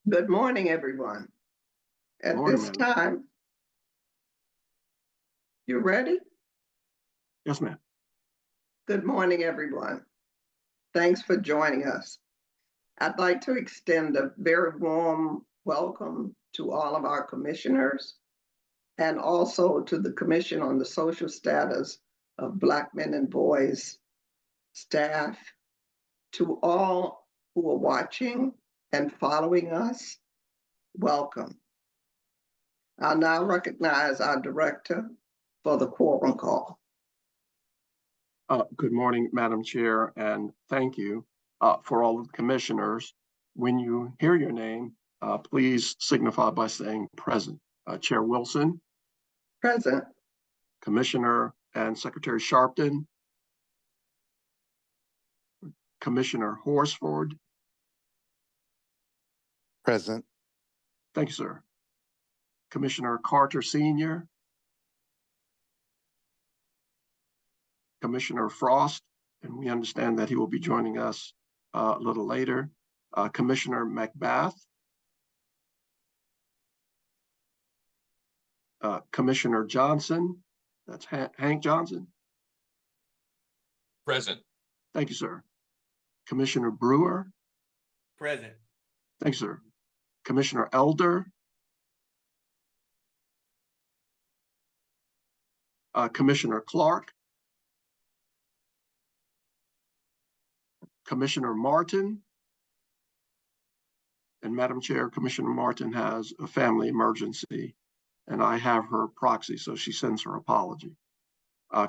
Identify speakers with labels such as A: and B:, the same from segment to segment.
A: Good morning, everyone. At
B: Morning,
A: this
B: madam.
A: time, you ready?
B: Yes, ma'am.
A: Good morning, everyone. Thanks for joining us. I'd like to extend a very warm welcome to all of our commissioners and also to the Commission on the Social Status of Black Men and Boys staff, to all who are watching and following us. Welcome. I'll now recognize our director for the quorum call.
B: Good morning, Madam Chair, and thank you for all of the commissioners. When you hear your name, please signify by saying present. Chair Wilson.
A: Present.
B: Commissioner and Secretary Sharpton. Commissioner Horsford.
C: Present.
B: Thank you, sir. Commissioner Carter Sr. Commissioner Frost, and we understand that he will be joining us a little later. Commissioner Macbeth. Commissioner Johnson, that's Hank Johnson.
D: Present.
B: Thank you, sir. Commissioner Brewer.
D: Present.
B: Thanks, sir. Commissioner Elder. Commissioner Clark. Commissioner Martin. And Madam Chair, Commissioner Martin has a family emergency, and I have her proxy, so she sends her apology.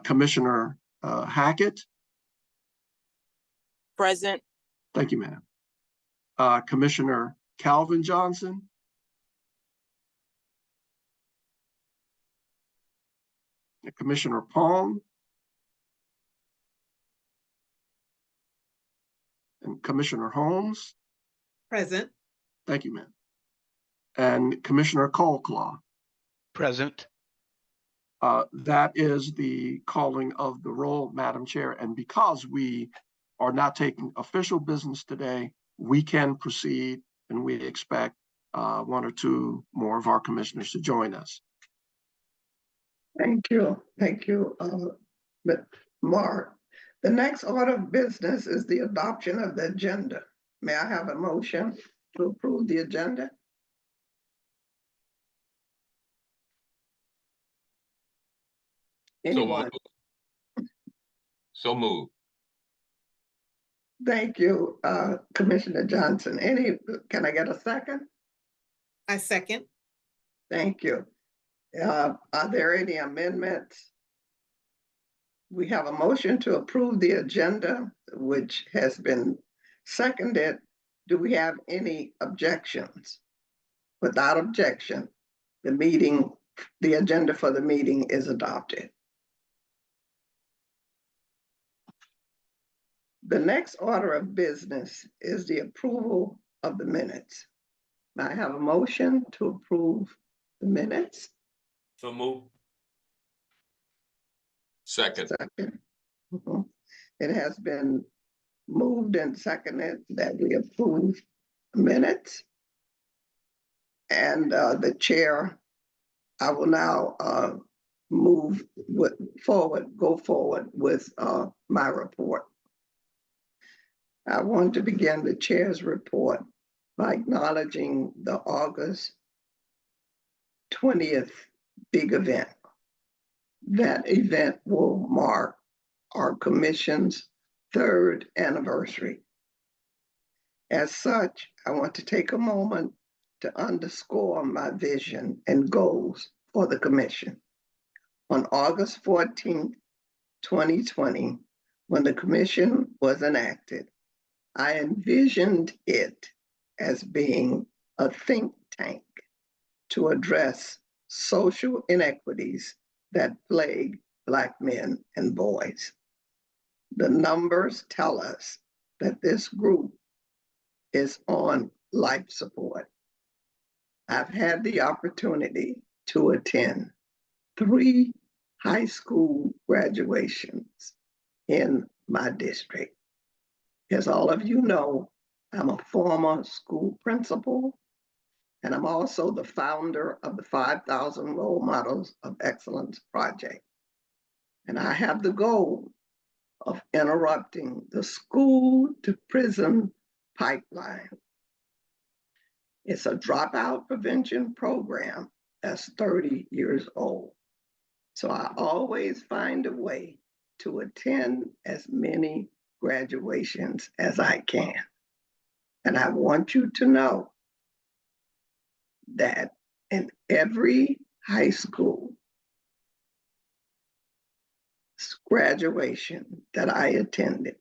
B: Commissioner Hackett.
E: Present.
B: Thank you, ma'am. Commissioner Calvin Johnson. Commissioner Pong. And Commissioner Holmes.
E: Present.
B: Thank you, ma'am. And Commissioner Colclaw.
F: Present.
B: That is the calling of the roll, Madam Chair. And because we are not taking official business today, we can proceed, and we expect one or two more of our commissioners to join us.
A: Thank you. Thank you, Mark. The next order of business is the adoption of the agenda. May I have a motion to approve the agenda? Anyone?
D: So move.
A: Thank you, Commissioner Johnson. Can I get a second?
E: I second.
A: Thank you. Are there any amendments? We have a motion to approve the agenda, which has been seconded. Do we have any objections? Without objection, the agenda for the meeting is adopted. The next order of business is the approval of the minutes. May I have a motion to approve the minutes?
D: So move. Second.
A: Second. It has been moved and seconded that we approve minutes. And the chair, I will now go forward with my report. I want to begin the chair's report by acknowledging the August 20th big event. That event will mark our commission's 3rd anniversary. As such, I want to take a moment to underscore my vision and goals for the commission. On August 14th, 2020, when the commission was enacted, I envisioned it as being a think tank to address social inequities that plague Black men and boys. The numbers tell us that this group is on life support. I've had the opportunity to attend 3 high school graduations in my district. As all of you know, I'm a former school principal And I'm also the founder of the 5,000 Role Models of Excellence Project. And I have the goal of interrupting the school to prison pipeline. It's a dropout prevention program that's 30 years old. So I always find a way to attend as many graduations as I can. And I want you to know that in every high school graduation that I attended,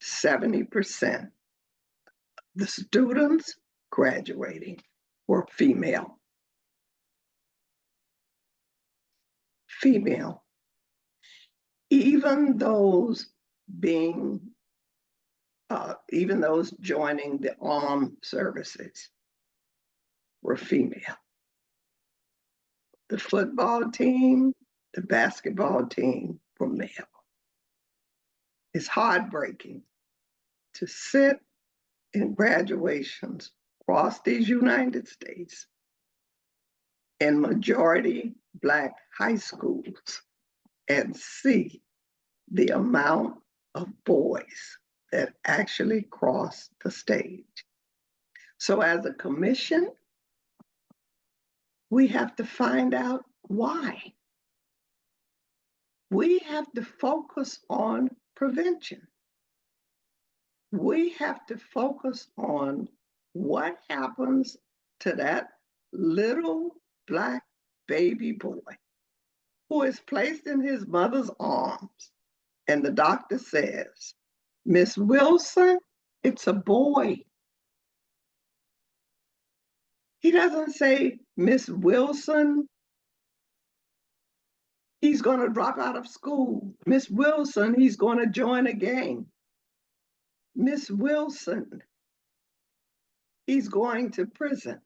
A: 70% of the students graduating were female. Female. Even those joining the armed services were female. The football team, the basketball team were male. It's heartbreaking to sit in graduations across these United States in majority Black high schools and see the amount of boys that actually cross the stage. So as a commission, we have to find out why. We have to focus on prevention. We have to focus on what happens to that little Black baby boy who is placed in his mother's arms. And the doctor says, Miss Wilson, it's a boy. He doesn't say, Miss Wilson, he's going to drop out of school. Miss Wilson, he's going to join a gang. Miss Wilson, he's going to prison.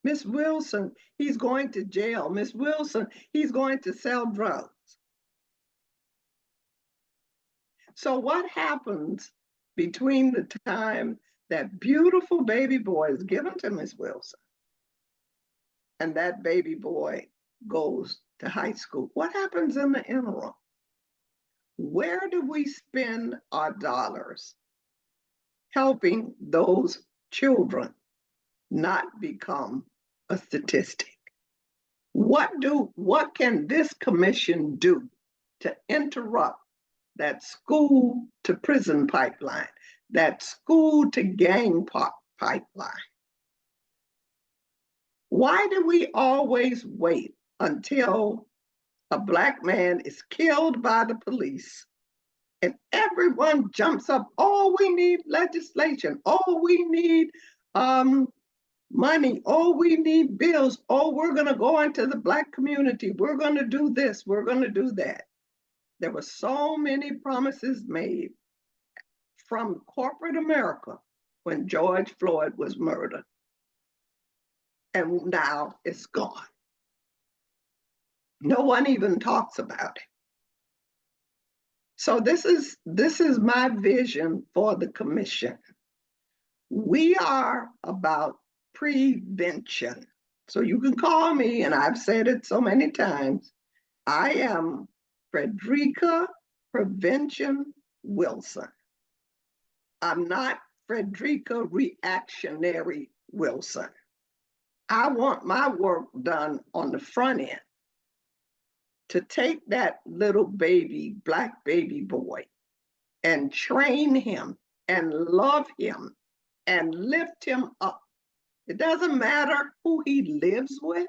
A: Miss Wilson, he's going to jail. Miss Wilson, he's going to sell drugs. So what happens between the time that beautiful baby boy is given to Miss Wilson and that baby boy goes to high school? What happens in the interim? Where do we spend our dollars helping those children not become a statistic? What can this commission do to interrupt that school to prison pipeline, that school to gang pipeline? Why do we always wait until a Black man is killed by the police and everyone jumps up? Oh, we need legislation. Oh, we need money. Oh, we need bills. Oh, we're going to go into the Black community. We're going to do this. We're going to do that. There were so many promises made from corporate America when George Floyd was murdered. And now it's gone. No one even talks about it. So this is my vision for the commission. We are about prevention. So you can call me, and I've said it so many times, I am Frederica Prevention Wilson. I'm not Frederica Reactionary Wilson. I want my work done on the front end to take that little baby, Black baby boy, and train him and love him and lift him up. It doesn't matter who he lives with.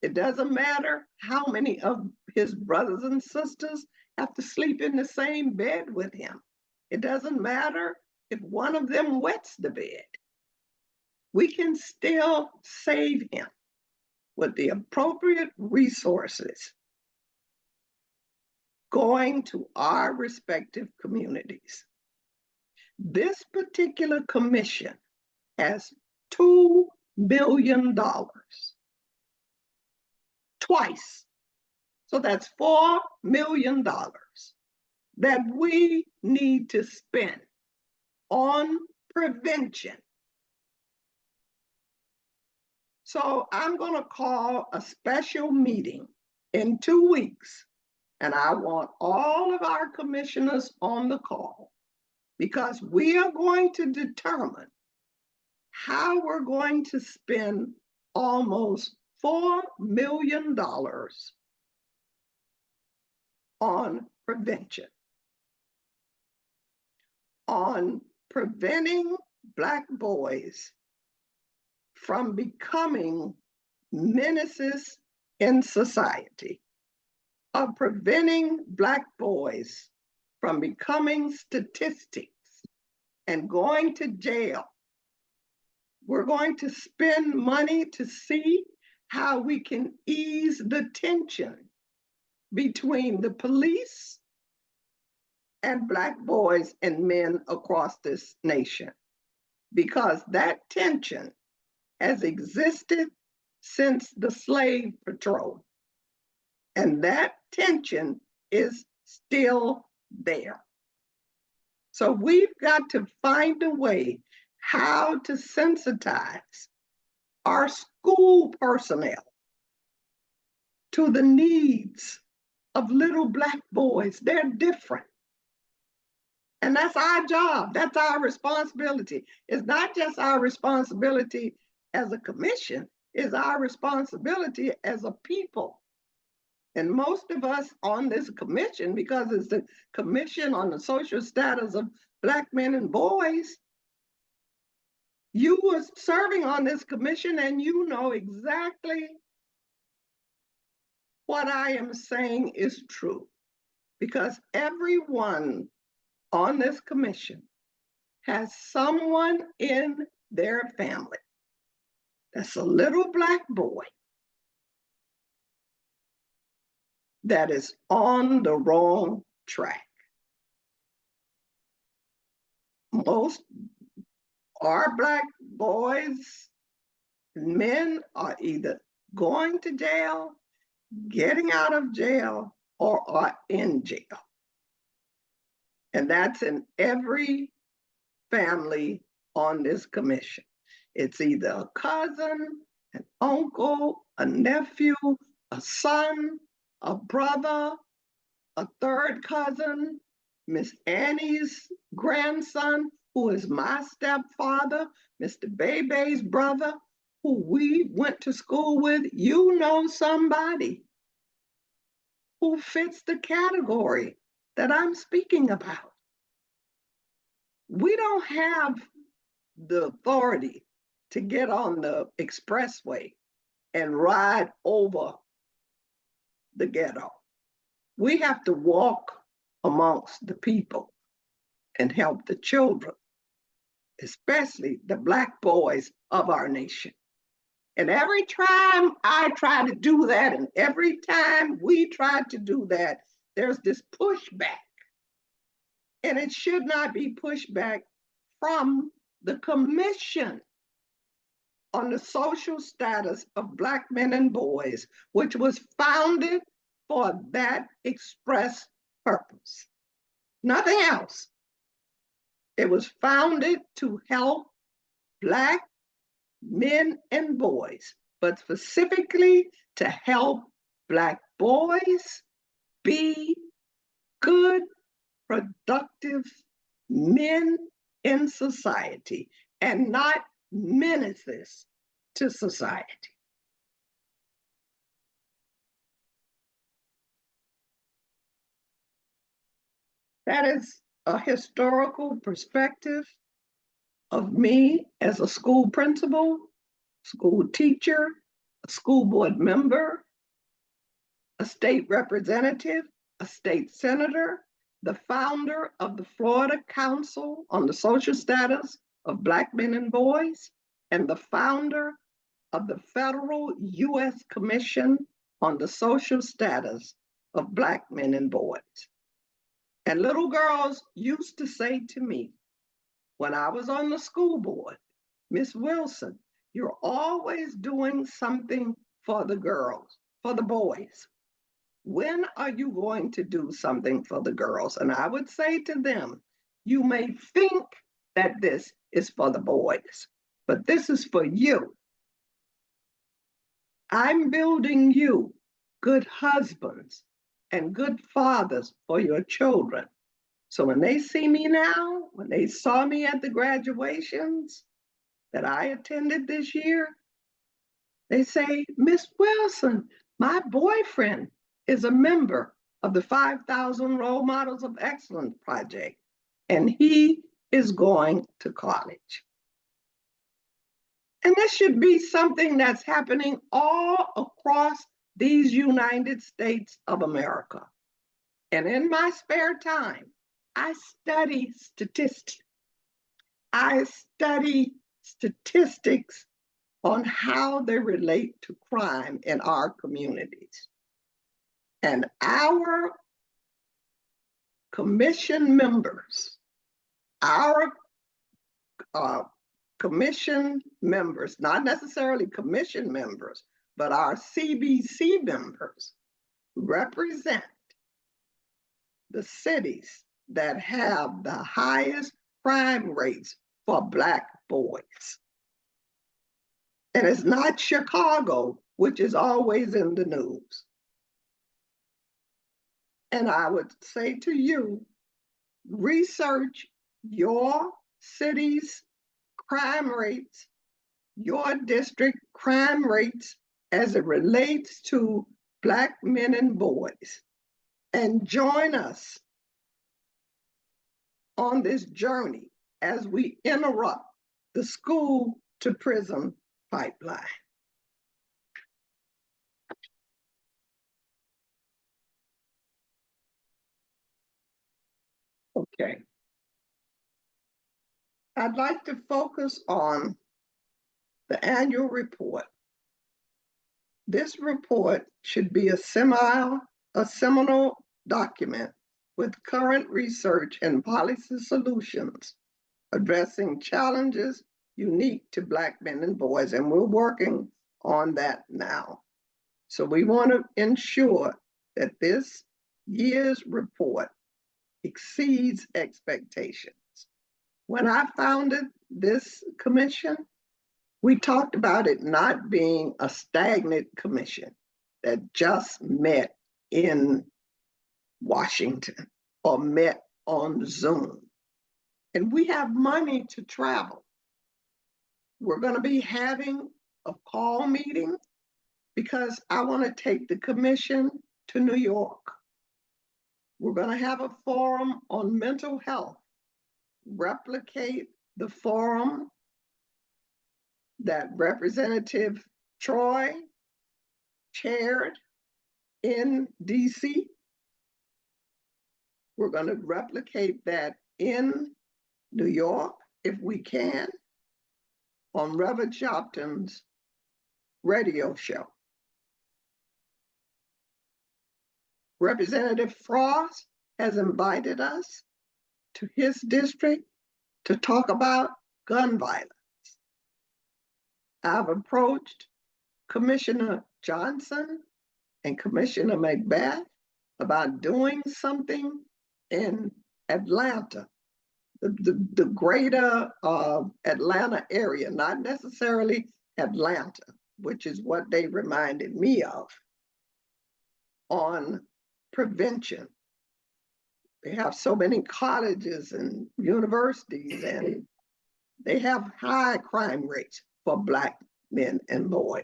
A: It doesn't matter how many of his brothers and sisters have to sleep in the same bed with him. It doesn't matter if one of them wets the bed. We can still save him with the appropriate resources going to our respective communities. This particular commission has $2 million twice. So that's $4 million that we need to spend on prevention. So I'm going to call a special meeting in 2 weeks, and I want all of our commissioners on the call because we are going to determine how we're going to spend almost $4 million on prevention, on preventing Black boys from becoming menaces in society, of preventing Black boys from becoming statistics and going to jail. We're going to spend money to see how we can ease the tension between the police and Black boys and men across this nation, because that tension has existed since the slave patrol. And that tension is still there. So we've got to find a way how to sensitize our school personnel to the needs of little Black boys. They're different. And that's our job. That's our responsibility. It's not just our responsibility as a commission, it's our responsibility as a people. And most of us on this commission, because it's the Commission on the Social Status of Black Men and Boys, you were serving on this commission and you know exactly what I am saying is true. Because everyone on this commission has someone in their family that's a little Black boy that is on the wrong track. Most our Black boys, men are either going to jail, getting out of jail, or are in jail. And that's in every family on this commission. It's either a cousin, an uncle, a nephew, a son, a brother, a third cousin, Miss Annie's grandson, who is my stepfather, Mr. Bebe's brother, who we went to school with. You know somebody who fits the category that I'm speaking about. We don't have the authority to get on the expressway and ride over the ghetto. We have to walk amongst the people and help the children, especially the Black boys of our nation. And every time I try to do that, and every time we try to do that, there's this pushback. And it should not be pushback from the Commission on the Social Status of Black Men and Boys, which was founded for that express purpose. Nothing else. It was founded to help Black men and boys, but specifically to help Black boys be good, productive men in society and not menaces to society. That is a historical perspective of me as a school principal, school teacher, a school board member, a state representative, a state senator, the founder of the Florida Council on the Social Status of Black Men and Boys, and the founder of the federal U.S. Commission on the Social Status of Black Men and Boys. And little girls used to say to me, when I was on the school board, Miss Wilson, you're always doing something for the girls, for the boys. When are you going to do something for the girls? And I would say to them, you may think that this is for the boys, but this is for you. I'm building you good husbands and good fathers for your children. So when they see me now, when they saw me at the graduations that I attended this year, they say, Miss Wilson, my boyfriend is a member of the 5,000 Role Models of Excellence Project, and he is going to college. And this should be something that's happening all across these United States of America. And in my spare time, I study statistics. I study statistics on how they relate to crime in our communities. And our commission members, our commission members, not necessarily commission members, but our CBC members represent the cities that have the highest crime rates for Black boys. And it's not Chicago, which is always in the news. And I would say to you, research your city's crime rates, your district crime rates as it relates to Black men and boys, and join us on this journey as we interrupt the school to prison pipeline. Okay. I'd like to focus on the annual report. This report should be a seminal document with current research and policy solutions addressing challenges unique to Black men and boys, and we're working on that now. So we want to ensure that this year's report exceeds expectations. When I founded this commission, we talked about it not being a stagnant commission that just met in Washington or met on Zoom. And we have money to travel. We're going to be having a call meeting because I want to take the commission to New York. We're going to have a forum on mental health, replicate the forum that Representative Troy chaired in DC. We're going to replicate that in New York, if we can, on Reverend Sharpton's radio show. Representative Frost has invited us to his district to talk about gun violence. I've approached Commissioner Johnson and Commissioner Macbeth about doing something in Atlanta, the greater Atlanta area, not necessarily Atlanta, which is what they reminded me of, on prevention. They have so many colleges and universities, and they have high crime rates for Black men and boys.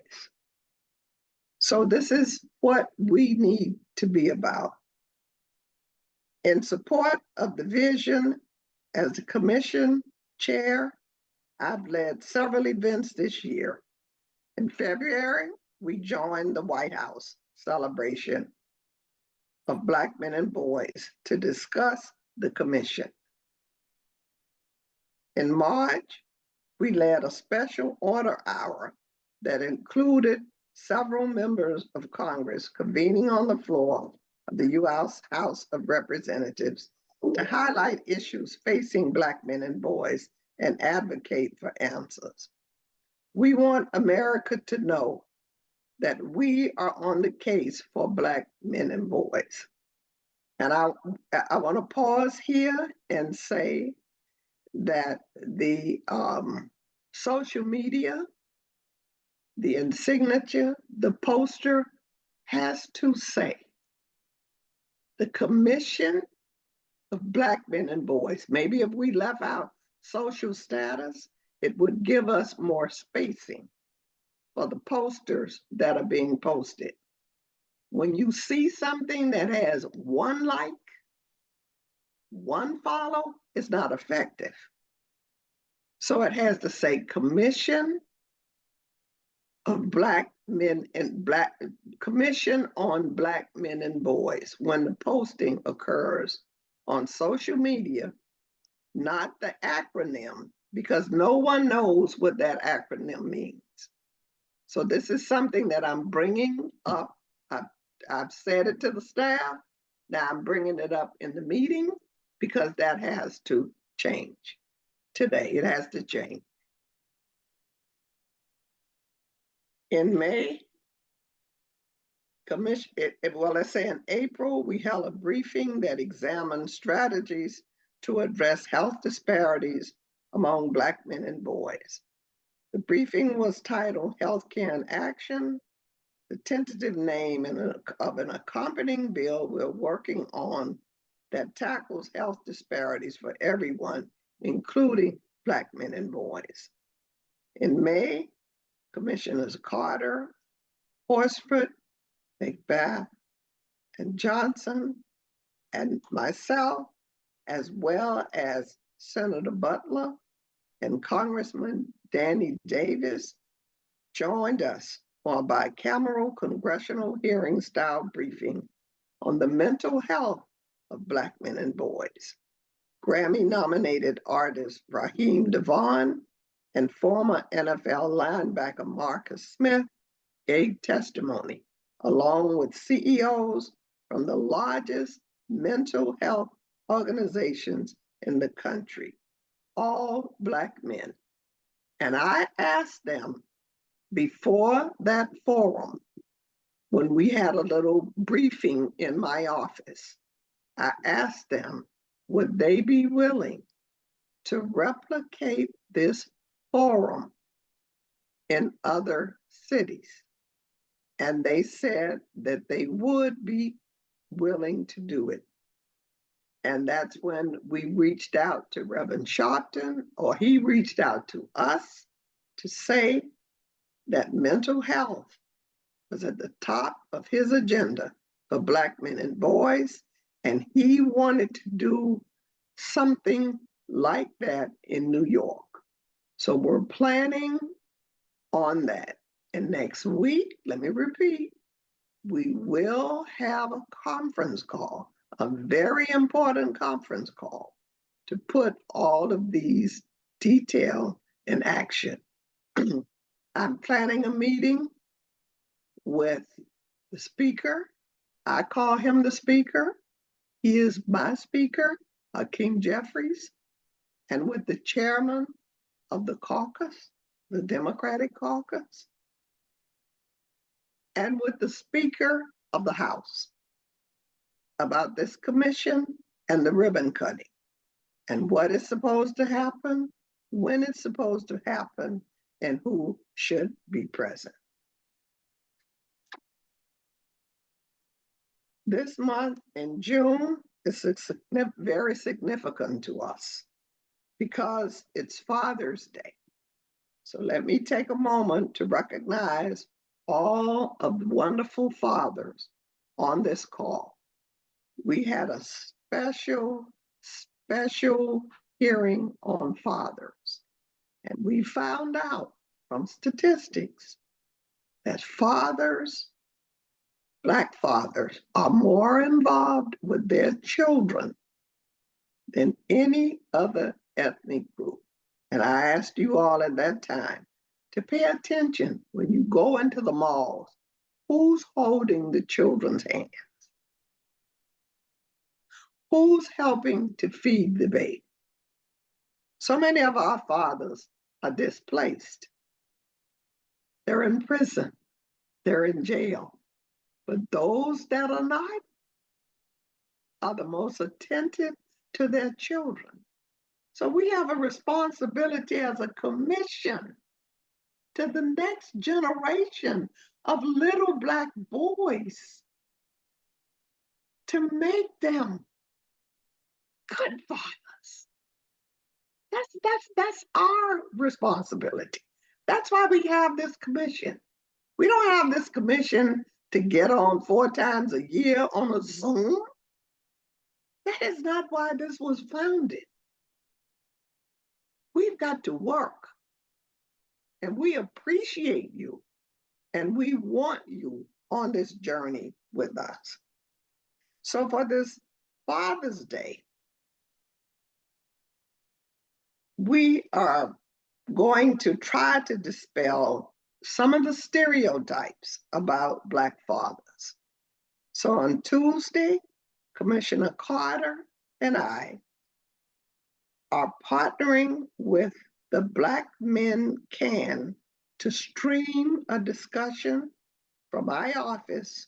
A: So this is what we need to be about. In support of the vision, as the commission chair, I've led several events this year. In February, we joined the White House celebration of Black men and boys to discuss the commission. In March, we led a special order hour that included several members of Congress convening on the floor of the U.S. House of Representatives to highlight issues facing Black men and boys and advocate for answers. We want America to know that we are on the case for Black men and boys. And I want to pause here and say that the social media the insignia, the poster has to say, the Commission of Black Men and Boys. Maybe if we left out social status, it would give us more spacing for the posters that are being posted. When you see something that has one like, one follow, it's not effective. So it has to say Commission of Black Men and Commission on Black Men and Boys when the posting occurs on social media, not the acronym, because no one knows what that acronym means. So this is something that I'm bringing up. I've said it to the staff. Now I'm bringing it up in the meeting because that has to change today. It has to change. In May, let's say in April, we held a briefing that examined strategies to address health disparities among Black men and boys. The briefing was titled Healthcare in Action, the tentative name of an accompanying bill we're working on that tackles health disparities for everyone, including Black men and boys. In May, Commissioners Carter, Horsford, McBath, and Johnson, and myself, as well as Senator Butler and Congressman Danny Davis, joined us for a bicameral congressional hearing style briefing on the mental health of Black men and boys. Grammy-nominated artist Raheem DeVaughn and former NFL linebacker Marcus Smith gave testimony, along with CEOs from the largest mental health organizations in the country, all Black men. And I asked them before that forum, when we had a little briefing in my office, I asked them, would they be willing to replicate this forum in other cities? And they said that they would be willing to do it. And that's when we reached out to Reverend Sharpton, or he reached out to us to say that mental health was at the top of his agenda for Black men and boys, and he wanted to do something like that in New York. So we're planning on that. And next week, let me repeat, we will have a conference call, a very important conference call, to put all of these details in action. I'm planning a meeting with the speaker. I call him the speaker. He is my speaker, Hakeem Jeffries, and with the chairman of the caucus, the Democratic caucus, and with the Speaker of the House about this commission and the ribbon cutting and what is supposed to happen, when it's supposed to happen, and who should be present. This month in June is very significant to us because it's Father's Day. So let me take a moment to recognize all of the wonderful fathers on this call. We had a special hearing on fathers. And we found out from statistics that fathers, Black fathers, are more involved with their children than any other ethnic group. And I asked you all at that time to pay attention when you go into the malls. Who's holding the children's hands? Who's helping to feed the baby? So many of our fathers are displaced. They're in prison. They're in jail. But those that are not are the most attentive to their children. So we have a responsibility as a commission to the next generation of little Black boys to make them good fathers. That's our responsibility. That's why we have this commission. We don't have this commission to get on 4 times a year on a Zoom. That is not why this was founded. We've got to work, and we appreciate you, and we want you on this journey with us. So for this Father's Day, we are going to try to dispel some of the stereotypes about Black fathers. So on Tuesday, Commissioner Carter and I are partnering with the Black Men Can to stream a discussion from my office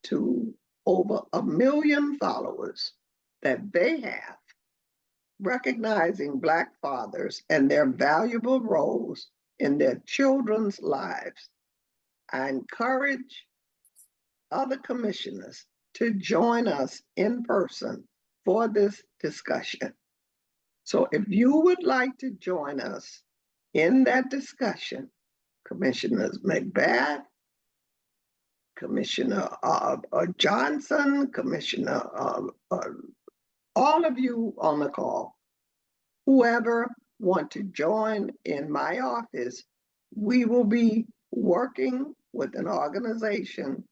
A: to over 1 million followers that they have, recognizing Black fathers and their valuable roles in their children's lives. I encourage other commissioners to join us in person for this discussion. So if you would like to join us in that discussion, Commissioners Macbeth, Commissioner Johnson, Commissioner, all of you on the call, whoever want to join in my office, we will be working with an organization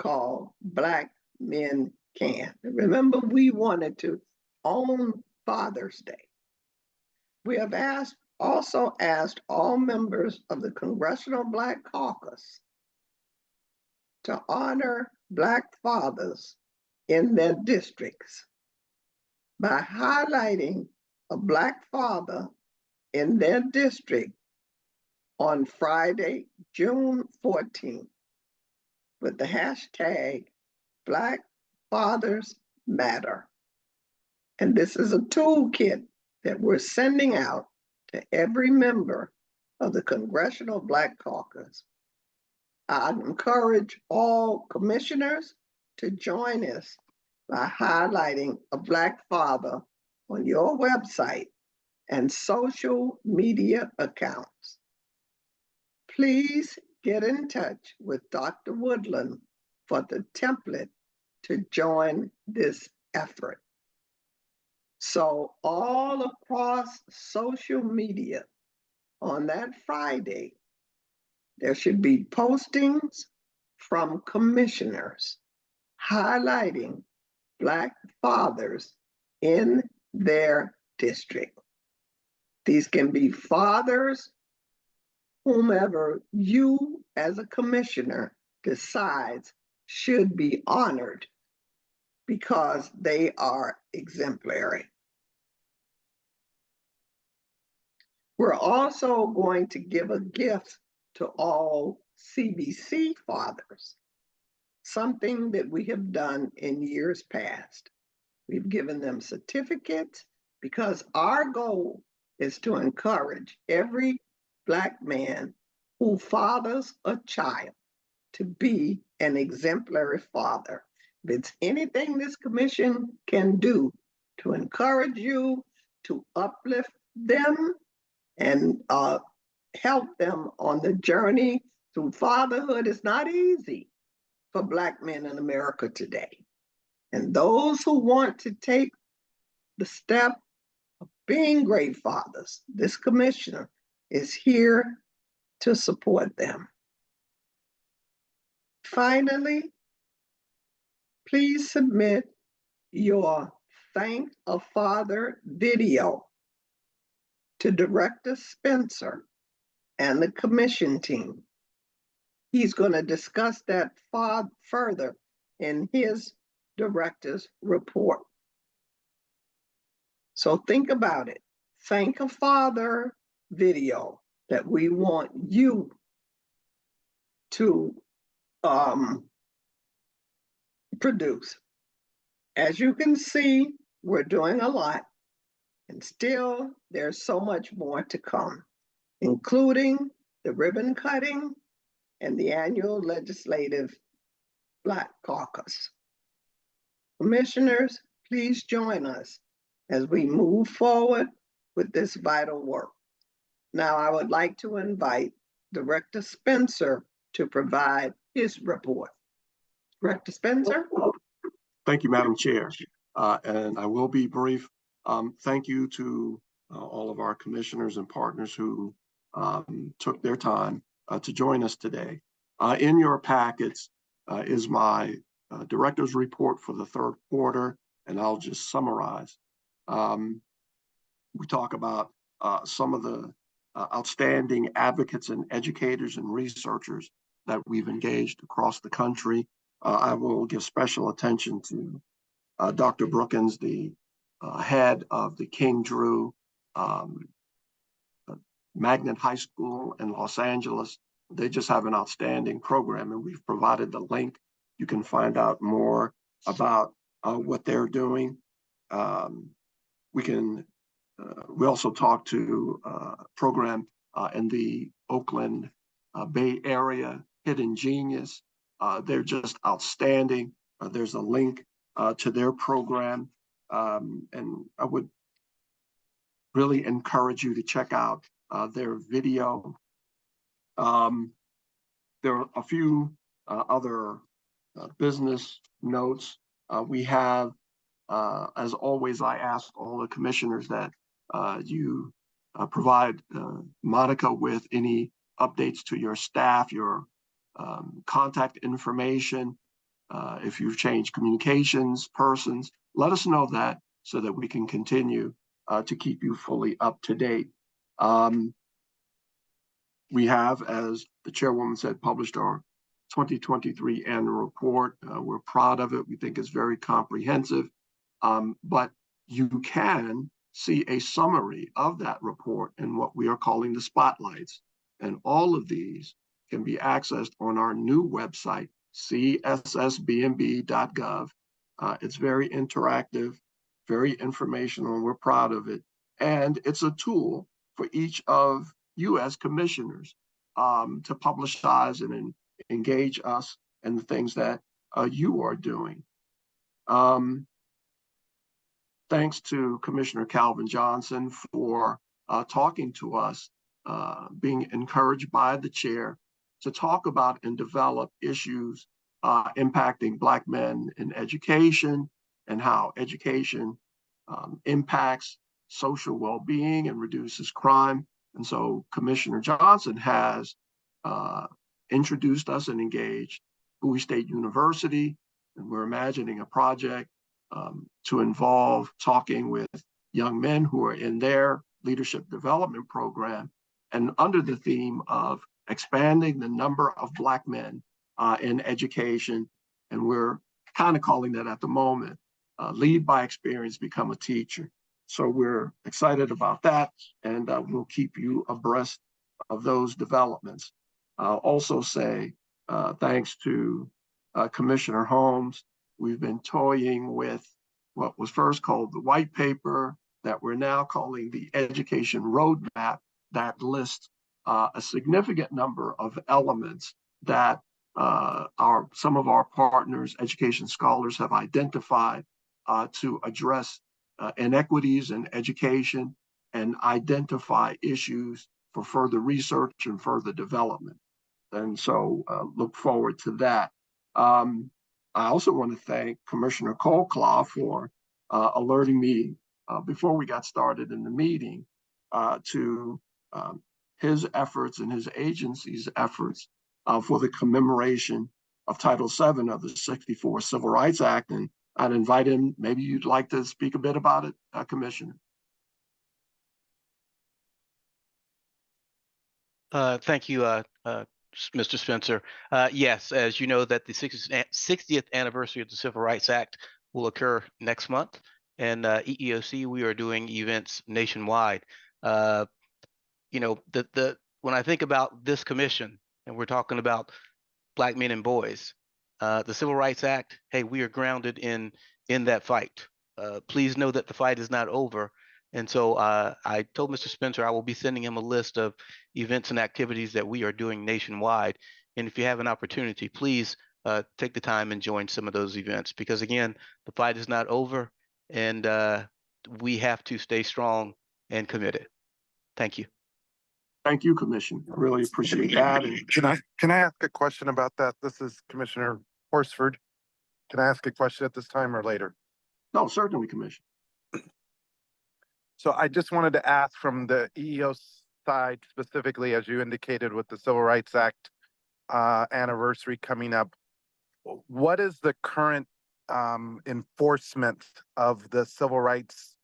A: called Black Men Can. Remember, we wanted to own Father's Day. We have also asked all members of the Congressional Black Caucus to honor Black fathers in their districts by highlighting a Black father in their district on Friday, June 14th, with the hashtag Black Fathers Matter. And this is a toolkit that we're sending out to every member of the Congressional Black Caucus. I encourage all commissioners to join us by highlighting a Black father on your website and social media accounts. Please get in touch with Dr. Woodland for the template to join this effort. So all across social media on that Friday, there should be postings from commissioners highlighting Black fathers in their district. These can be fathers, whomever you as a commissioner decides should be honored because they are exemplary. We're also going to give a gift to all CBC fathers, something that we have done in years past. We've given them certificates because our goal is to encourage every Black man who fathers a child to be an exemplary father. If it's anything this commission can do to encourage you, to uplift them, and help them on the journey through fatherhood, it's not easy for Black men in America today. And those who want to take the step of being great fathers, this commissioner is here to support them. Finally, please submit your Thank a Father video to Director Spencer and the commission team. He's going to discuss that further in his director's report. So think about it. Thank a Father video that we want you to produce. As you can see, we're doing a lot, and still there's so much more to come, including the ribbon cutting, and the annual legislative Black Caucus. Commissioners, please join us as we move forward with this vital work. Now, I would like to invite Director Spencer to provide his report. Director Spencer?
B: Thank you, Madam Chair. And I will be brief. Thank you to all of our commissioners and partners who took their time to join us today. In your packets is my director's report for the third quarter, and I'll just summarize. We talk about some of the outstanding advocates and educators and researchers that we've engaged across the country. I will give special attention to Dr. Brookins, the head of the King Drew Magnet High School in Los Angeles. They just have an outstanding program, and we've provided the link. You can find out more about what they're doing. We also talk to a program in the Oakland Bay Area, Hidden Genius. They're just outstanding. There's a link to their program, and I would really encourage you to check out their video. There are a few other business notes. We have, as always, I ask all the commissioners that you provide Monica with any updates to your staff, your contact information. If you've changed communications persons, let us know that so that we can continue to keep you fully up to date. We have, as the chairwoman said, published our 2023 annual report. We're proud of it. We think it's very comprehensive, but you can see a summary of that report in what we are calling the spotlights. And all of these can be accessed on our new website, CSSBMB.gov. It's very interactive, very informational, and we're proud of it. And it's a tool for each of you as commissioners to publicize and engage us in the things that you are doing. Thanks to Commissioner Calvin Johnson for talking to us, being encouraged by the chair to talk about and develop issues impacting Black men in education and how education impacts social well-being and reduces crime. And so Commissioner Johnson has introduced us and engaged Bowie State University, and we're imagining a project to involve talking with young men who are in their leadership development program, and under the theme of expanding the number of Black men in education. And we're kind of calling that at the moment, lead by experience, become a teacher. So we're excited about that, and we'll keep you abreast of those developments. I'll also say thanks to Commissioner Holmes, we've been toying with what was first called the white paper that we're now calling the education roadmap that lists a significant number of elements that some of our partners, education scholars, have identified to address inequities in education and identify issues for further research and further development. And so look forward to that. I also want to thank Commissioner Colclaw for alerting me before we got started in the meeting to his efforts and his agency's efforts for the commemoration of Title VII of the '64 Civil Rights Act. And I'd invite him, maybe you'd like to speak a bit about it, Commissioner.
C: Thank you, Mr. Spencer. Yes, as you know, that the 60th anniversary of the Civil Rights Act will occur next month. And EEOC, we are doing events nationwide. You know, when I think about this commission, and we're talking about Black men and boys, the Civil Rights Act, hey, we are grounded in that fight. Please know that the fight is not over. And so I told Mr. Spencer I will be sending him a list of events and activities that we are doing nationwide. And if you have an opportunity, please take the time and join some of those events, because again, the fight is not over, and we have to stay strong and committed. Thank you.
B: Thank you, Commission. I really appreciate that. And
F: Can I ask a question about that? This is Commissioner Horsford. Can I ask a question at this time or later?
B: no, certainly, Commission.
F: So I just wanted to ask from the EEO side, specifically, as you indicated with the Civil Rights Act anniversary coming up, what is the current enforcement of the civil rights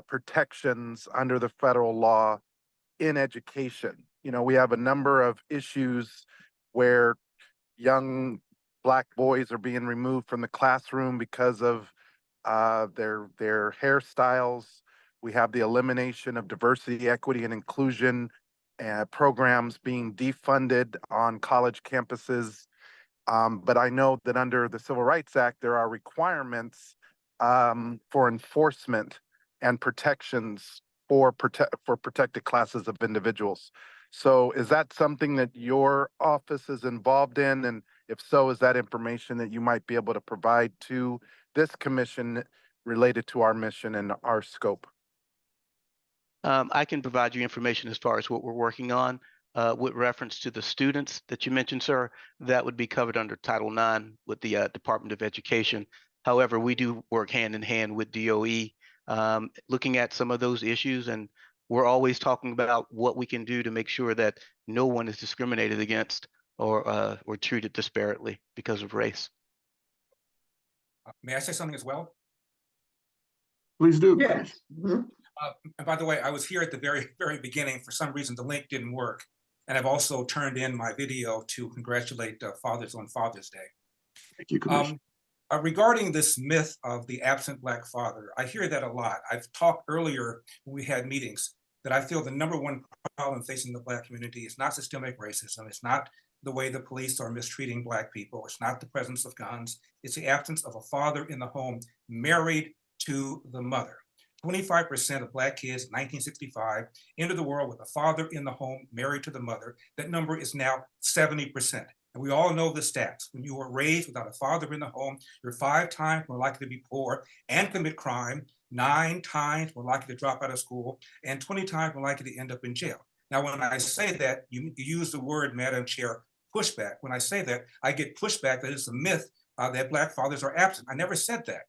F: protections under the federal law in education? You know, we have a number of issues where young Black boys are being removed from the classroom because of their hairstyles. We have the elimination of diversity, equity, and inclusion programs being defunded on college campuses. But I know that under the Civil Rights Act, there are requirements for enforcement and protections for protected classes of individuals. So is that something that your office is involved in? And if so, is that information that you might be able to provide to this commission related to our mission and our scope?
C: I can provide you information as far as what we're working on. With reference to the students that you mentioned, sir, that would be covered under Title IX with the Department of Education. However, we do work hand in hand with DOE, looking at some of those issues, and we're always talking about what we can do to make sure that no one is discriminated against or treated disparately because of race.
G: May I say something as well?
B: Please do.
A: Yes.
G: And by the way, I was here at the very beginning. For some reason, the link didn't work. And I've also turned in my video to congratulate fathers on Father's Day.
B: Thank you, Commissioner.
G: Regarding this myth of the absent Black father, I hear that a lot. I've talked earlier when we had meetings that I feel the #1 problem facing the Black community is not systemic racism. It's not the way the police are mistreating Black people. It's not the presence of guns. It's the absence of a father in the home married to the mother. 25% of Black kids in 1965 entered the world with a father in the home married to the mother. That number is now 70%. And we all know the stats. When you are raised without a father in the home, you're 5 times more likely to be poor and commit crime, 9 times more likely to drop out of school, and 20 times more likely to end up in jail. Now, when I say that, you use the word, Madam Chair, pushback. When I say that, I get pushback that it's a myth that Black fathers are absent. I never said that.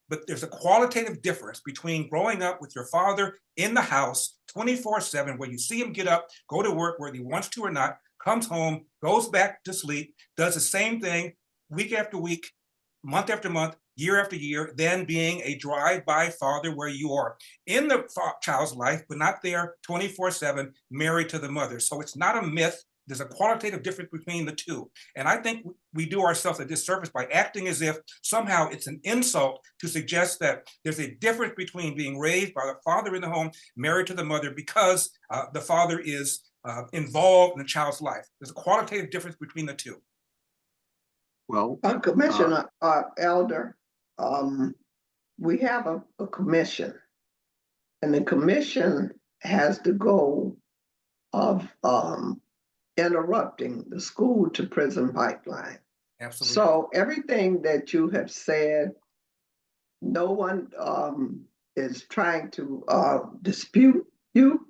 G: But there's a qualitative difference between growing up with your father in the house 24/7, where you see him get up, go to work whether he wants to or not, comes home, goes back to sleep, does the same thing week after week, month after month, year after year, than being a drive-by father where you are in the child's life, but not there 24/7, married to the mother. So it's not a myth. There's a qualitative difference between the two. And I think we do ourselves a disservice by acting as if somehow it's an insult to suggest that there's a difference between being raised by the father in the home, married to the mother, because the father is involved in the child's life. There's a qualitative difference between the two.
B: Well,
A: Commissioner Elder, we have a commission, and the commission has the goal of interrupting the school to prison pipeline.
G: Absolutely.
A: So everything that you have said, no one is trying to dispute you.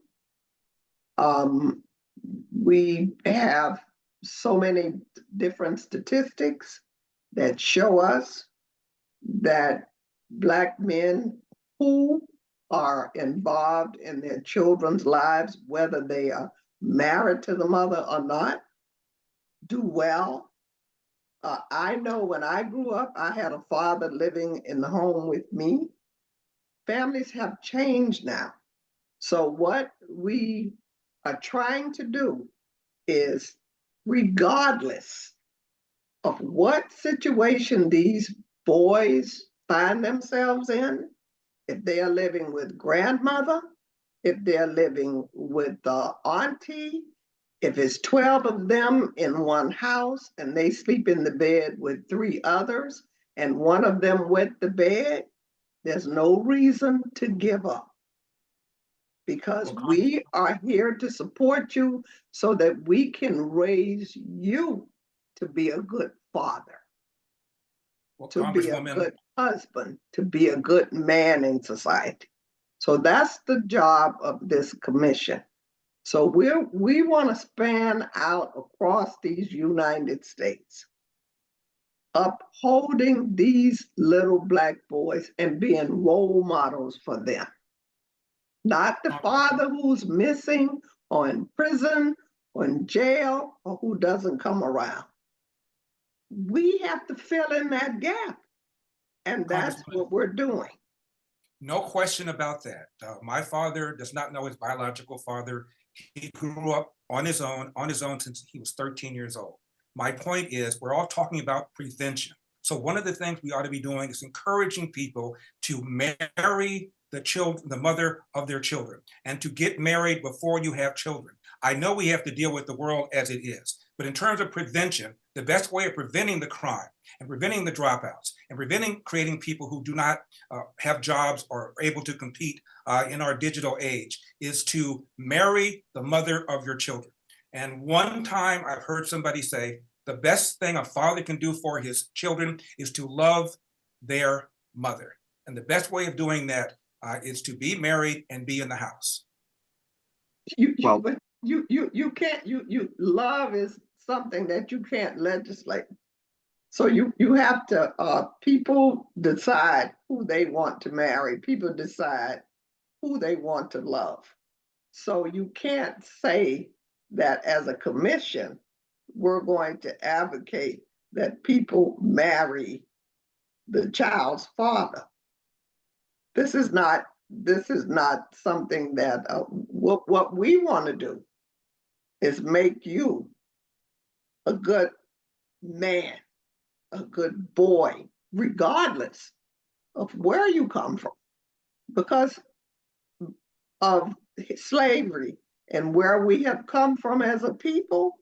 A: We have so many different statistics that show us that Black men who are involved in their children's lives, whether they are married to the mother or not, do well. I know when I grew up, I had a father living in the home with me. Families have changed now. So what we are trying to do is, regardless of what situation these boys find themselves in, if they are living with grandmother, if they're living with the auntie, if it's 12 of them in one house and they sleep in the bed with 3 others and one of them wet the bed, there's no reason to give up. because we are here to support you so that we can raise you to be a good father,
G: Well,
A: to be a
G: Congresswoman,
A: good husband, to be a good man in society. So that's the job of this commission. So we want to span out across these United States, upholding these little Black boys and being role models for them. Not the father who's missing or in prison or in jail or who doesn't come around. We have to fill in that gap. And that's
G: Congresswoman,
A: what we're doing.
G: no question about that. My father does not know his biological father. He grew up on his own since he was 13 years old. My point is, we're all talking about prevention. So one of the things we ought to be doing is encouraging people to marry the mother of their children, and to get married before you have children. I know we have to deal with the world as it is, but in terms of prevention, the best way of preventing the crime and preventing the dropouts and preventing creating people who do not have jobs or are able to compete in our digital age is to marry the mother of your children. And one time I've heard somebody say, the best thing a father can do for his children is to love their mother. And the best way of doing that is to be married and be in the house.
A: You can't, love is something that you can't legislate. So you have to, people decide who they want to marry. People decide who they want to love. So you can't say that as a commission, we're going to advocate that people marry the child's father. This is not something that what we want to do is make you a good man, a good boy, regardless of where you come from, because of slavery and where we have come from as a people.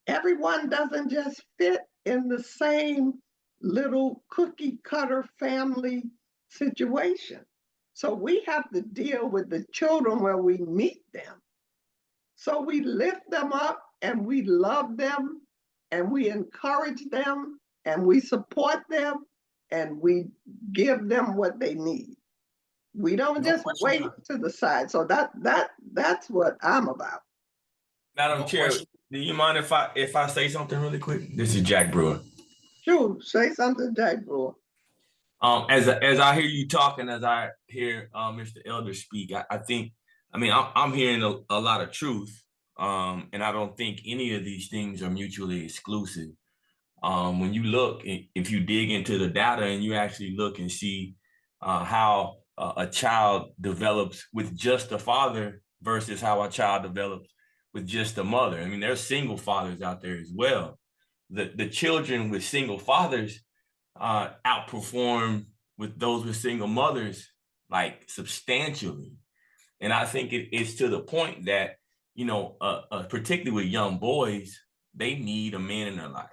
A: Everyone doesn't just fit in the same little cookie cutter family situation. So we have to deal with the children where we meet them. So we lift them up and we love them and we encourage them and we support them and we give them what they need. We don't just wait to the side. So that's what I'm about.
D: Madam Chair, do you mind if I say something really quick? This is Jack Brewer.
A: Sure, say something, Jack Brewer.
D: As I hear you talking, as I hear Mr. Elder speak, I think, I'm hearing a lot of truth, and I don't think any of these things are mutually exclusive. When you look, if you dig into the data and you actually look and see how a child develops with just a father versus how a child develops with just a mother. I mean, there's single fathers out there as well. The children with single fathers outperform with those with single mothers, like substantially. And I think it's to the point that, particularly with young boys, they need a man in their life.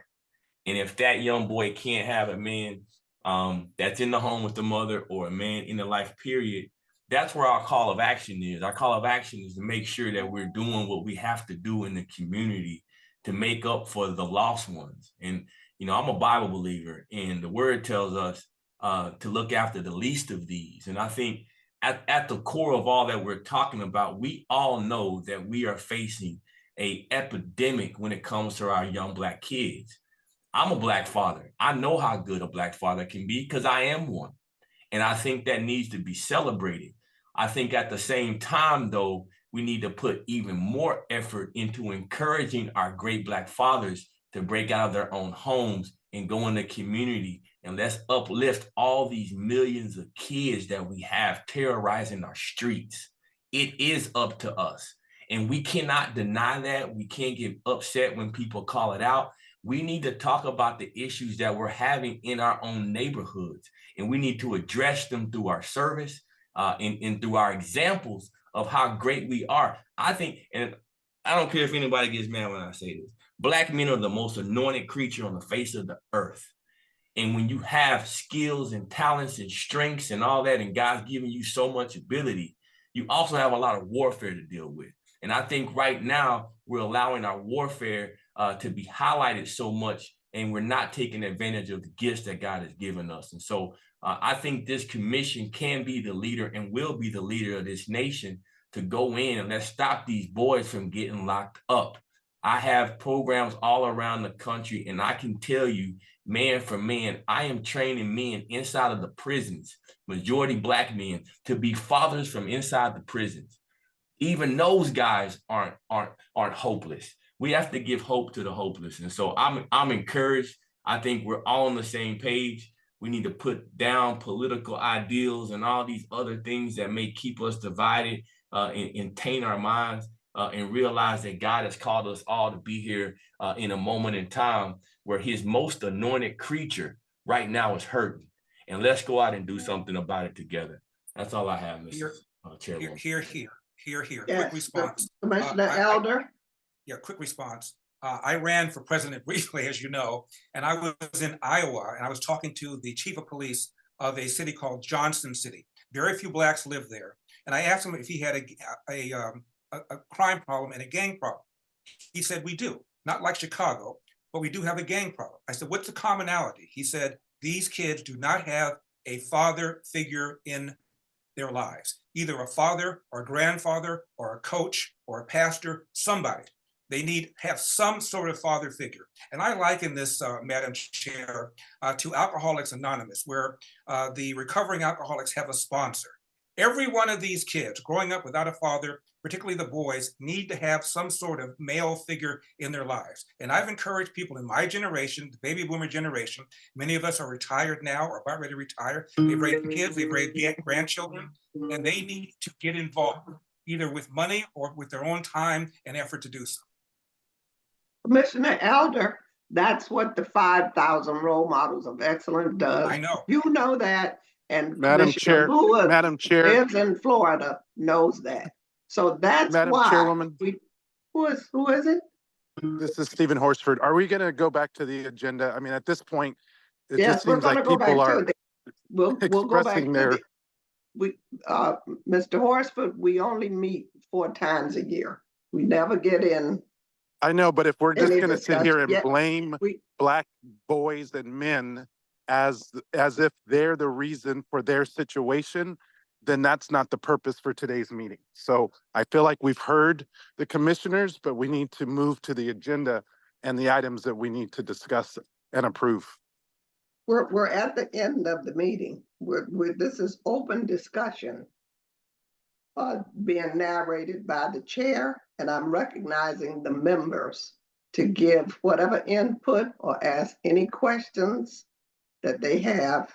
D: And if that young boy can't have a man that's in the home with the mother, or a man in the life period, that's where our call of action is. Our call of action is to make sure that we're doing what we have to do in the community to make up for the lost ones. And, I'm a Bible believer, and the word tells us to look after the least of these. And I think at the core of all that we're talking about, we all know that we are facing an epidemic when it comes to our young Black kids. I'm a Black father. I know how good a Black father can be because I am one. And I think that needs to be celebrated. I think at the same time, though, we need to put even more effort into encouraging our great Black fathers to break out of their own homes and go in the community. And let's uplift all these millions of kids that we have terrorizing our streets. It is up to us. And we cannot deny that. We can't get upset when people call it out. We need to talk about the issues that we're having in our own neighborhoods, and we need to address them through our service and through our examples of how great we are. I think, and I don't care if anybody gets mad when I say this, Black men are the most anointed creature on the face of the earth. And when you have skills and talents and strengths and all that, and God's giving you so much ability, you also have a lot of warfare to deal with. And I think right now we're allowing our warfare to be highlighted so much, and we're not taking advantage of the gifts that God has given us. And so I think this commission can be the leader and will be the leader of this nation to go in and let's stop these boys from getting locked up. I have programs all around the country, and I can tell you, man for man, I am training men inside of the prisons, majority Black men, to be fathers from inside the prisons. Even those guys aren't hopeless. We have to give hope to the hopeless. And so I'm encouraged. I think we're all on the same page. We need to put down political ideals and all these other things that may keep us divided and taint our minds, and realize that God has called us all to be here in a moment in time where his most anointed creature right now is hurting. And let's go out and do something about it together. That's all I have, Mr. Chairwoman.
G: Here.
A: Yes,
G: Quick response.
A: Commissioner Elder.
G: Yeah, quick response. I ran for president briefly, as you know, and I was in Iowa, and I was talking to the chief of police of a city called Johnson City. Very few Blacks live there. And I asked him if he had a crime problem and a gang problem. He said, we do. Not like Chicago, but we do have a gang problem. I said, what's the commonality? He said, these kids do not have a father figure in their lives, either a father or a grandfather or a coach or a pastor, somebody. They have some sort of father figure. And I liken this, Madam Chair, to Alcoholics Anonymous, where the recovering alcoholics have a sponsor. Every one of these kids growing up without a father, particularly the boys, need to have some sort of male figure in their lives. And I've encouraged people in my generation, the baby boomer generation, many of us are retired now or about ready to retire. They've raised kids, they've raised grandchildren, and they need to get involved, either with money or with their own time and effort to do so.
A: Commissioner Elder, that's what the 5,000 Role Models of Excellence does.
G: I know.
A: You know that, and
F: Madam Chair, Madam Chair,
A: lives in Florida knows that. So that's
F: Madam
A: why.
F: Chairwoman,
A: Who is it?
F: this is Stephen Horsford. Are we going to go back to the agenda? I mean, at this point, it just
A: We're
F: seems
A: going
F: like
A: to go back
F: people
A: to
F: are
A: it. We'll go back
F: expressing
A: to
F: their.
A: it. Mr. Horsford, we only meet 4 times a year. We never get in.
F: I know, but if we're just
A: Any
F: going to sit here and
A: discussion.
F: blame Black boys and men as if they're the reason for their situation, then that's not the purpose for today's meeting. So I feel like we've heard the commissioners, but we need to move to the agenda and the items that we need to discuss and approve.
A: We're at the end of the meeting. This is open discussion being narrated by the chair, and I'm recognizing the members to give whatever input or ask any questions that they have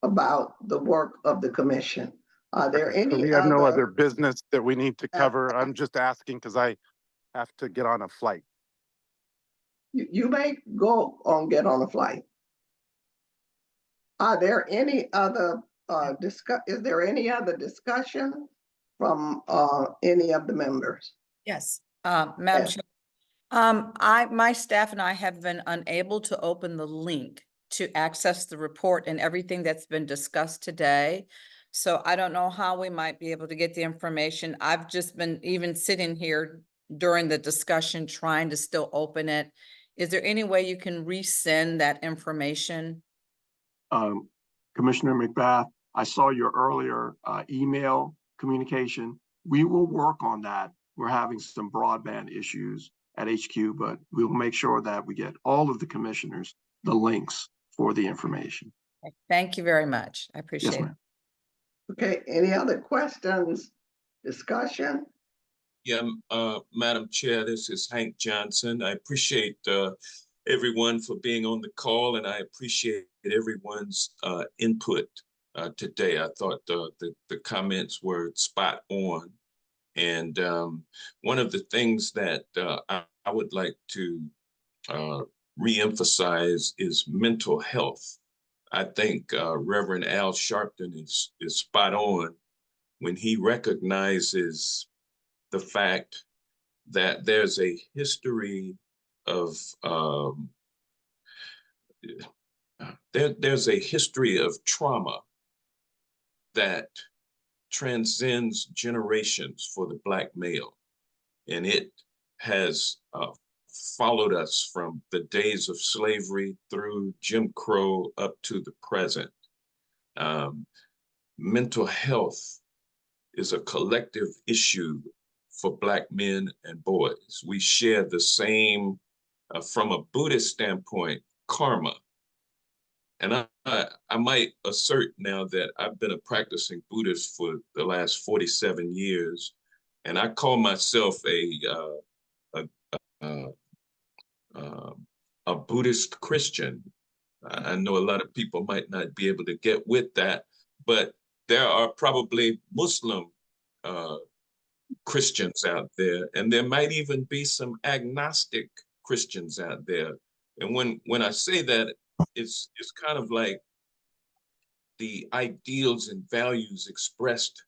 A: about the work of the commission. Are there any
F: So we have no other business that we need to cover. I'm just asking because I have to get on a flight.
A: You may go on, get on a flight. Are there any other is there any other discussion from any of the members?
H: Yes, Madam Chair. My staff and I have been unable to open the link to access the report and everything that's been discussed today. So I don't know how we might be able to get the information. I've just been even sitting here during the discussion trying to still open it. Is there any way you can resend that information?
B: Commissioner McBath, I saw your earlier email communication. We will work on that. We're having some broadband issues at HQ, but we'll make sure that we get all of the commissioners the links for the information.
H: Thank you very much. I appreciate it.
A: Okay, any other questions, discussion?
I: Yeah, Madam Chair, this is Hank Johnson. I appreciate everyone for being on the call, and I appreciate everyone's input today. I thought the comments were spot on. And one of the things that I would like to reemphasize is mental health. I think Reverend Al Sharpton is spot on when he recognizes the fact that there's a history of there's a history of trauma that transcends generations for the Black male, and it has followed us from the days of slavery through Jim Crow up to the present. Mental health is a collective issue for Black men and boys. We share the same, from a Buddhist standpoint, karma. And I might assert now that I've been a practicing Buddhist for the last 47 years, and I call myself a Buddhist Christian. I know a lot of people might not be able to get with that, but there are probably Muslim Christians out there, and there might even be some agnostic Christians out there. And when I say that, it's kind of like the ideals and values expressed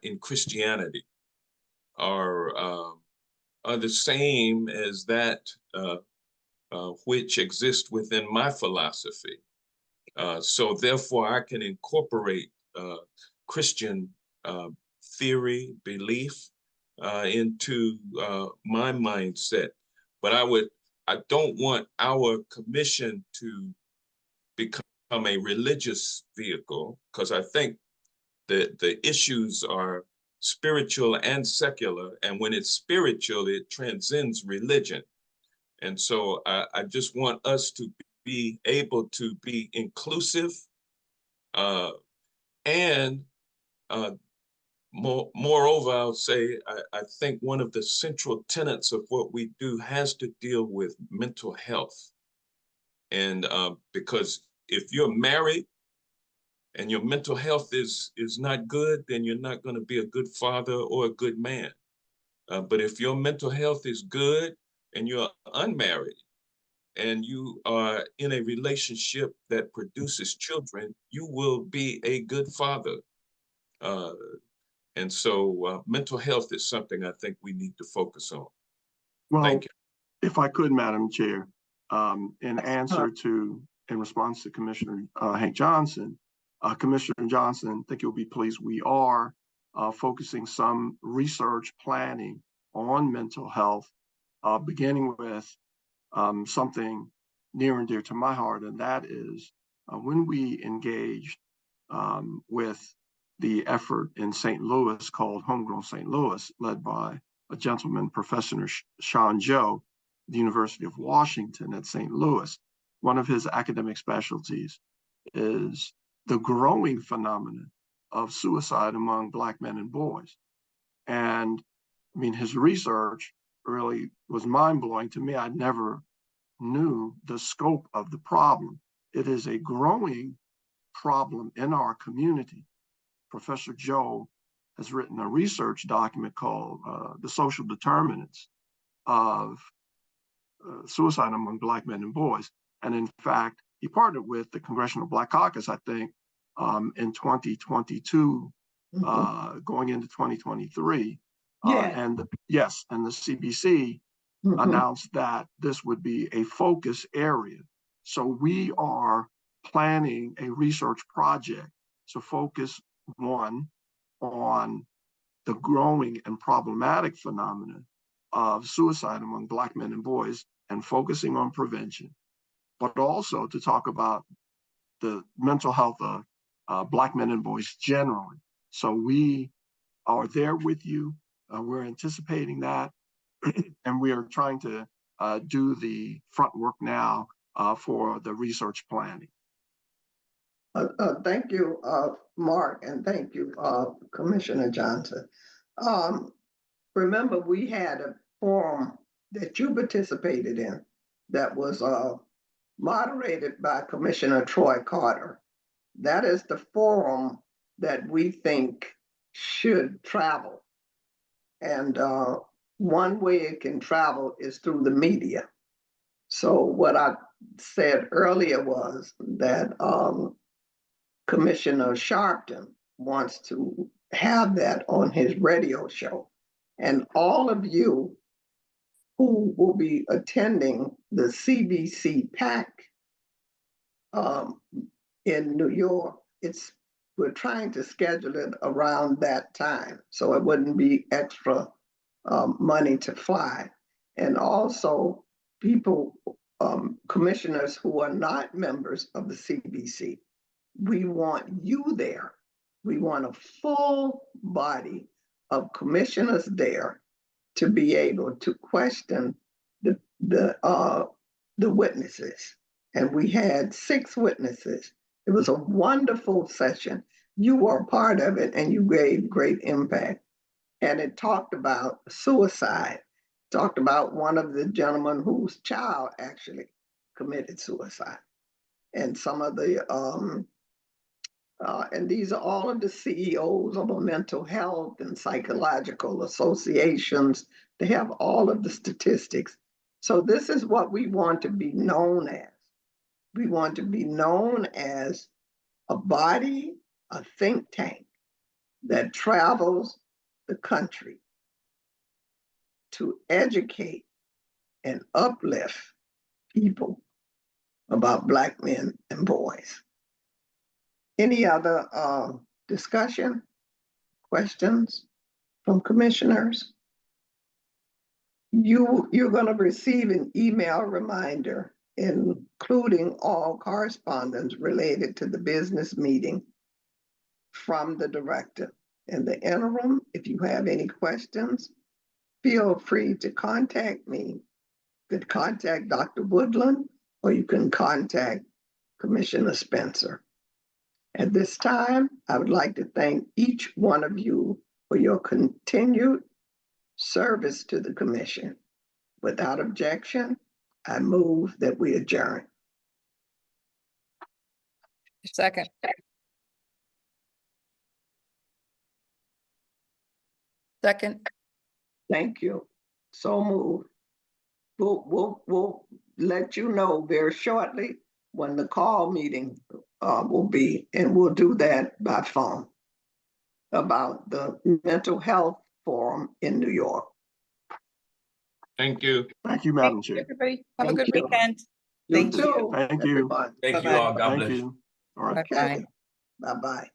I: in Christianity are the same as that which exist within my philosophy. So therefore, I can incorporate Christian theory, belief into my mindset. But I don't want our commission to become a religious vehicle, because I think that the issues are spiritual and secular. And when it's spiritual, it transcends religion. And so I just want us to be able to be inclusive and moreover, I'll say, I think one of the central tenets of what we do has to deal with mental health. And because if you're married and your mental health is not good, then you're not going to be a good father or a good man. But if your mental health is good and you're unmarried and you are in a relationship that produces children, you will be a good father. And so mental health is something I think we need to focus on.
B: Well,
I: thank you.
B: If I could, Madam Chair, in response to Commissioner Hank Johnson, Commissioner Johnson, I think you'll be pleased, we are focusing some research planning on mental health, beginning with something near and dear to my heart, and that is when we engaged with the effort in St. Louis called Homegrown St. Louis, led by a gentleman, Professor Sean Joe, the University of Washington at St. Louis. One of his academic specialties is the growing phenomenon of suicide among Black men and boys. And I mean, his research really was mind-blowing to me. I never knew the scope of the problem. It is a growing problem in our community. Professor Joe has written a research document called The Social Determinants of Suicide Among Black Men and Boys. And in fact, he partnered with the Congressional Black Caucus, I think, in 2022, going into 2023. And the CBC announced that this would be a focus area. So we are planning a research project to focus, one, on the growing and problematic phenomenon of suicide among Black men and boys and focusing on prevention, but also to talk about the mental health of Black men and boys generally. So we are there with you. We're anticipating that, and we are trying to do the front work now for the research planning.
A: Thank you, Mark, and thank you, Commissioner Johnson. Remember, we had a forum that you participated in that was moderated by Commissioner Troy Carter. That is the forum that we think should travel. And one way it can travel is through the media. So what I said earlier was that Commissioner Sharpton wants to have that on his radio show. And all of you who will be attending the CBC PAC in New York, it's we're trying to schedule it around that time, so it wouldn't be extra money to fly. And also people, commissioners who are not members of the CBC, we want you there. We want a full body of commissioners there to be able to question the witnesses. And we had 6 witnesses. It was a wonderful session. You were a part of it and you gave great impact. And it talked about suicide, talked about one of the gentlemen whose child actually committed suicide. And some of the, and these are all of the CEOs of the mental health and psychological associations. They have all of the statistics. So this is what we want to be known as. We want to be known as a body, a think tank that travels the country to educate and uplift people about Black men and boys. Any other discussion, questions from commissioners? You're going to receive an email reminder, including all correspondence related to the business meeting from the director. In the interim, if you have any questions, feel free to contact me. You could contact Dr. Woodland, or you can contact Commissioner Spencer. At this time, I would like to thank each one of you for your continued service to the commission. Without objection, I move that we adjourn.
H: Second. Second.
A: Thank you. So moved. We'll let you know very shortly when the call meeting will be, and we'll do that by phone about the mental health forum in New York.
I: Thank you.
B: Thank you, Madam Chair.
H: Everybody, have a
A: Thank
H: good
A: you.
H: weekend.
A: You
E: Thank
A: too.
B: Thank you.
A: everyone.
D: Thank you
E: Bye-bye.
D: all. God
B: Thank
D: bless.
B: you. All right.
A: Okay. Bye-bye.